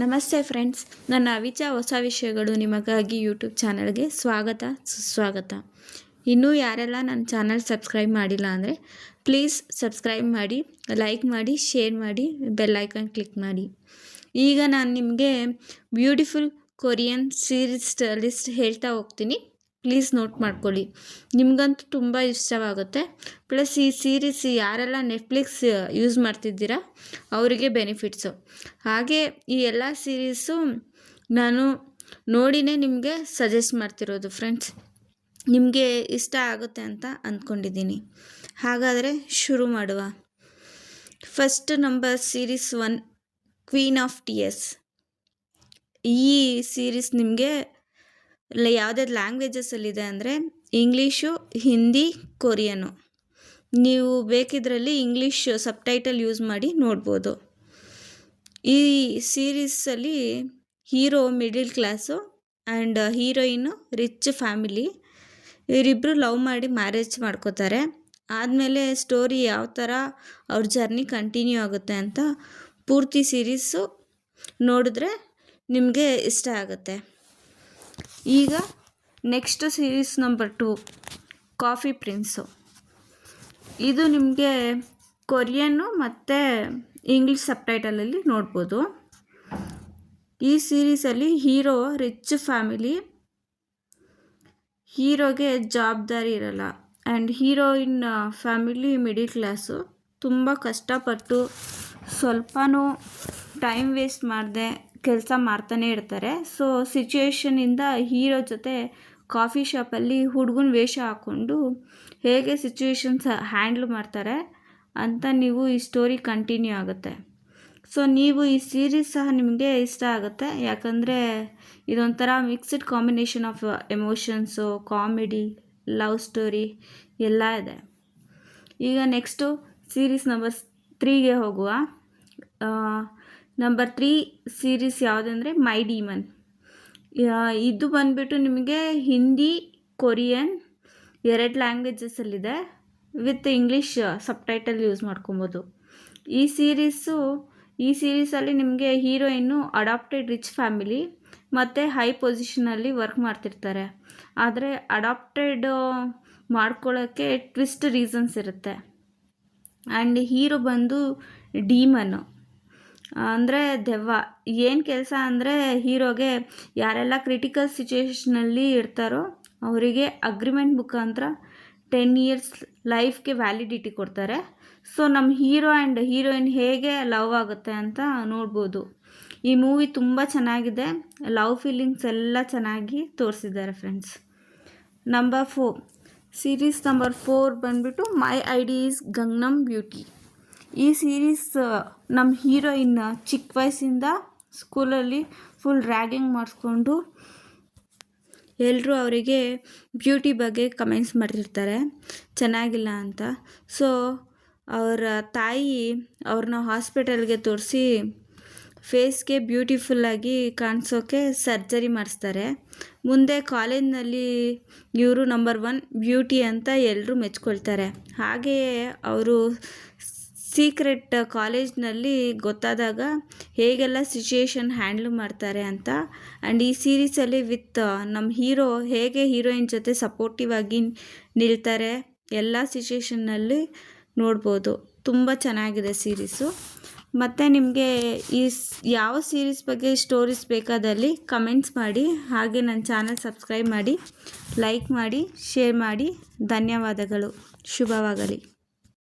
ನಮಸ್ತೆ ಫ್ರೆಂಡ್ಸ್, ನನ್ನ ಅವಿಚಾ ಹೊಸ ವಿಷಯಗಳು ನಿಮಗಾಗಿ ಯೂಟ್ಯೂಬ್ ಚಾನಲ್ಗೆ ಸ್ವಾಗತ ಸುಸ್ವಾಗತ. ಇನ್ನೂ ಯಾರೆಲ್ಲ ನನ್ನ ಚಾನಲ್ ಸಬ್ಸ್ಕ್ರೈಬ್ ಮಾಡಿಲ್ಲ ಅಂದರೆ ಪ್ಲೀಸ್ ಸಬ್ಸ್ಕ್ರೈಬ್ ಮಾಡಿ, ಲೈಕ್ ಮಾಡಿ, ಶೇರ್ ಮಾಡಿ, ಬೆಲ್ ಐಕಾನ್ ಕ್ಲಿಕ್ ಮಾಡಿ. ಈಗ ನಾನು ನಿಮಗೆ ಬ್ಯೂಟಿಫುಲ್ ಕೊರಿಯನ್ ಸೀರೀಸ್ ಲಿಸ್ಟ್ ಹೇಳ್ತಾ ಹೋಗ್ತೀನಿ. ಪ್ಲೀಸ್ ನೋಟ್ ಮಾಡ್ಕೊಳ್ಳಿ, ನಿಮಗಂತೂ ತುಂಬ ಇಷ್ಟವಾಗುತ್ತೆ. ಪ್ಲಸ್ ಈ ಸೀರೀಸ್ ಯಾರೆಲ್ಲ ನೆಟ್ಫ್ಲಿಕ್ಸ್ ಯೂಸ್ ಮಾಡ್ತಿದ್ದೀರಾ ಅವರಿಗೆ ಬೆನಿಫಿಟ್ಸು. ಹಾಗೆ ಈ ಎಲ್ಲ ಸೀರೀಸು ನಾನು ನೋಡಿನೇ ನಿಮಗೆ ಸಜೆಸ್ಟ್ ಮಾಡ್ತಿರೋದು ಫ್ರೆಂಡ್ಸ್. ನಿಮಗೆ ಇಷ್ಟ ಆಗುತ್ತೆ ಅಂತ ಅಂದ್ಕೊಂಡಿದ್ದೀನಿ. ಹಾಗಾದರೆ ಶುರು ಮಾಡುವ. First number series 1, queen of tears. ಈ ಸೀರೀಸ್ ನಿಮಗೆ ಯಾವುದಾದ್ರು ಲ್ಯಾಂಗ್ವೇಜಸಲ್ಲಿದೆ ಅಂದರೆ ಇಂಗ್ಲೀಷು, ಹಿಂದಿ, ಕೊರಿಯನು. ನೀವು ಬೇಕಿದ್ರಲ್ಲಿ ಇಂಗ್ಲೀಷ್ ಸಬ್ಟೈಟಲ್ ಯೂಸ್ ಮಾಡಿ ನೋಡ್ಬೋದು. ಈ ಸೀರೀಸಲ್ಲಿ hero middle class and heroine rich family. ಇವರಿಬ್ಬರು ಲವ್ ಮಾಡಿ ಮ್ಯಾರೇಜ್ ಮಾಡ್ಕೋತಾರೆ. ಆದಮೇಲೆ ಸ್ಟೋರಿ ಯಾವ ಥರ ಅವ್ರ ಜರ್ನಿ ಕಂಟಿನ್ಯೂ ಆಗುತ್ತೆ ಅಂತ ಪೂರ್ತಿ ಸೀರೀಸು ನೋಡಿದ್ರೆ ನಿಮಗೆ ಇಷ್ಟ ಆಗುತ್ತೆ. ಈಗ next series number 2, coffee prince. ಇದು ನಿಮಗೆ ಕೊರಿಯನ್ನು ಮತ್ತು ಇಂಗ್ಲೀಷ್ ಸಬ್ಟೈಟಲಲ್ಲಿ ನೋಡ್ಬೋದು. ಈ ಸೀರೀಸಲ್ಲಿ ಹೀರೋ ರಿಚ್ ಫ್ಯಾಮಿಲಿ, ಹೀರೋಗೆ ಜವಾಬ್ದಾರಿ ಇರಲ್ಲ and heroine family middle class. ತುಂಬ ಕಷ್ಟಪಟ್ಟು ಸ್ವಲ್ಪನೂ ಟೈಮ್ ವೇಸ್ಟ್ ಮಾಡದೆ ಕೆಲಸ ಮಾಡ್ತಾನೆ ಇರ್ತಾರೆ. ಸೊ ಸಿಚುವೇಶನಿಂದ ಹೀರೋ ಜೊತೆ ಕಾಫಿ ಶಾಪಲ್ಲಿ ಹುಡುಗನ ವೇಷ ಹಾಕ್ಕೊಂಡು ಹೇಗೆ ಸಿಚುವೇಶನ್ಸ್ ಹ್ಯಾಂಡ್ಲ್ ಮಾಡ್ತಾರೆ ಅಂತ ನೀವು ಈ ಸ್ಟೋರಿ ಕಂಟಿನ್ಯೂ ಆಗುತ್ತೆ. ಸೊ ನೀವು ಈ ಸೀರೀಸ್ ಸಹ ನಿಮಗೆ ಇಷ್ಟ ಆಗುತ್ತೆ, ಯಾಕಂದರೆ ಇದೊಂಥರ mixed combination of emotions, comedy, love story ಎಲ್ಲ ಇದೆ. ಈಗ ನೆಕ್ಸ್ಟು ಸೀರೀಸ್ ನಂಬರ್ 3ಗೆ ಹೋಗುವ. ನಂಬರ್ 3 ಸೀರೀಸ್ ಯಾವುದಂದರೆ ಮೈ ಡಿಮನ್. ಇದು ಬಂದುಬಿಟ್ಟು ನಿಮಗೆ ಹಿಂದಿ, ಕೊರಿಯನ್ 2 ಲ್ಯಾಂಗ್ವೇಜಸಲ್ಲಿದೆ. ವಿತ್ ಇಂಗ್ಲೀಷ್ ಸಬ್ಟೈಟಲ್ ಯೂಸ್ ಮಾಡ್ಕೊಬೋದು. ಈ ಸೀರೀಸಲ್ಲಿ ನಿಮಗೆ ಹೀರೋಯಿನ್ನು ಅಡಾಪ್ಟೆಡ್ ರಿಚ್ ಫ್ಯಾಮಿಲಿ ಮತ್ತು ಹೈ ಪೊಸಿಷನಲ್ಲಿ ವರ್ಕ್ ಮಾಡ್ತಿರ್ತಾರೆ. ಆದರೆ ಅಡಾಪ್ಟೆಡ್ ಮಾಡ್ಕೊಳ್ಳೋಕ್ಕೆ ಟ್ವಿಸ್ಟ್ ರೀಸನ್ಸ್ ಇರುತ್ತೆ. ಆ್ಯಂಡ್ ಹೀರೋ ಬಂದು ಡೀಮನ್ನು ಅಂದರೆ ದೆವ್ವ. ಏನು ಕೆಲಸ ಅಂದರೆ ಹೀರೋಗೆ ಯಾರೆಲ್ಲ ಕ್ರಿಟಿಕಲ್ ಸಿಚುವೇಷನಲ್ಲಿ ಇರ್ತಾರೋ ಅವರಿಗೆ ಅಗ್ರಿಮೆಂಟ್ ಮುಖಾಂತರ 10 years ಲೈಫ್ಗೆ ವ್ಯಾಲಿಡಿಟಿ ಕೊಡ್ತಾರೆ. ಸೊ ನಮ್ಮ ಹೀರೋ ಆ್ಯಂಡ್ ಹೀರೋಯಿನ್ ಹೇಗೆ ಲವ್ ಆಗುತ್ತೆ ಅಂತ ನೋಡ್ಬೋದು. ಈ ಮೂವಿ ತುಂಬ ಚೆನ್ನಾಗಿದೆ. ಲವ್ ಫೀಲಿಂಗ್ಸ್ ಎಲ್ಲ ಚೆನ್ನಾಗಿ ತೋರಿಸಿದ್ದಾರೆ ಫ್ರೆಂಡ್ಸ್. ನಂಬರ್ 4 ಸೀರೀಸ್ ನಂಬರ್ 4 ಬಂದುಬಿಟ್ಟು ಮೈ ಐಡಿ ಈಸ್ ಗಂಗ್ನಮ್ ಬ್ಯೂಟಿ. ಈ ಸೀರೀಸ್ ನಮ್ಮ ಹೀರೋಯಿನ್ ಚಿಕ್ಕ ವಯಸ್ಸಿಂದ ಸ್ಕೂಲಲ್ಲಿ ಫುಲ್ ರ್ಯಾಗಿಂಗ್ ಮಾಡಿಸ್ಕೊಂಡು ಎಲ್ಲರೂ ಅವರಿಗೆ ಬ್ಯೂಟಿ ಬಗ್ಗೆ ಕಮೆಂಟ್ಸ್ ಮಾಡ್ತಿರ್ತಾರೆ ಚೆನ್ನಾಗಿಲ್ಲ ಅಂತ. ಸೊ ಅವರ ತಾಯಿ ಅವ್ರನ್ನ ಹಾಸ್ಪಿಟಲ್ಗೆ ತೋರಿಸಿ ಫೇಸ್ಗೆ ಬ್ಯೂಟಿಫುಲ್ಲಾಗಿ ಕಾಣಿಸೋಕ್ಕೆ ಸರ್ಜರಿ ಮಾಡಿಸ್ತಾರೆ. ಮುಂದೆ ಕಾಲೇಜ್ನಲ್ಲಿ ಇವರು ನಂಬರ್ 1 ಬ್ಯೂಟಿ ಅಂತ ಎಲ್ಲರೂ ಮೆಚ್ಕೊಳ್ತಾರೆ. ಹಾಗೆಯೇ ಅವರು ಸೀಕ್ರೆಟ್ ಕಾಲೇಜ್ನಲ್ಲಿ ಗೊತ್ತಾದಾಗ ಹೇಗೆಲ್ಲ ಸಿಚುಯೇಷನ್ ಹ್ಯಾಂಡ್ಲ್ ಮಾಡ್ತಾರೆ ಅಂತ. ಆ್ಯಂಡ್ ಈ ಸೀರೀಸಲ್ಲಿ ವಿತ್ ನಮ್ಮ ಹೀರೋ ಹೇಗೆ ಹೀರೋಯಿನ್ ಜೊತೆ ಸಪೋರ್ಟಿವ್ ಆಗಿ ನಿಲ್ತಾರೆ ಎಲ್ಲ ಸಿಚುಯೇಷನ್ನಲ್ಲಿ ನೋಡ್ಬೋದು. ತುಂಬ ಚೆನ್ನಾಗಿದೆ ಸೀರೀಸು. ಮತ್ತು ನಿಮಗೆ ಯಾವ ಸೀರೀಸ್ ಬಗ್ಗೆ ಸ್ಟೋರೀಸ್ ಬೇಕಾದಲ್ಲಿ ಕಮೆಂಟ್ಸ್ ಮಾಡಿ. ಹಾಗೆ ನನ್ನ ಚಾನಲ್ ಸಬ್ಸ್ಕ್ರೈಬ್ ಮಾಡಿ, ಲೈಕ್ ಮಾಡಿ, ಶೇರ್ ಮಾಡಿ. ಧನ್ಯವಾದಗಳು. ಶುಭವಾಗಲಿ.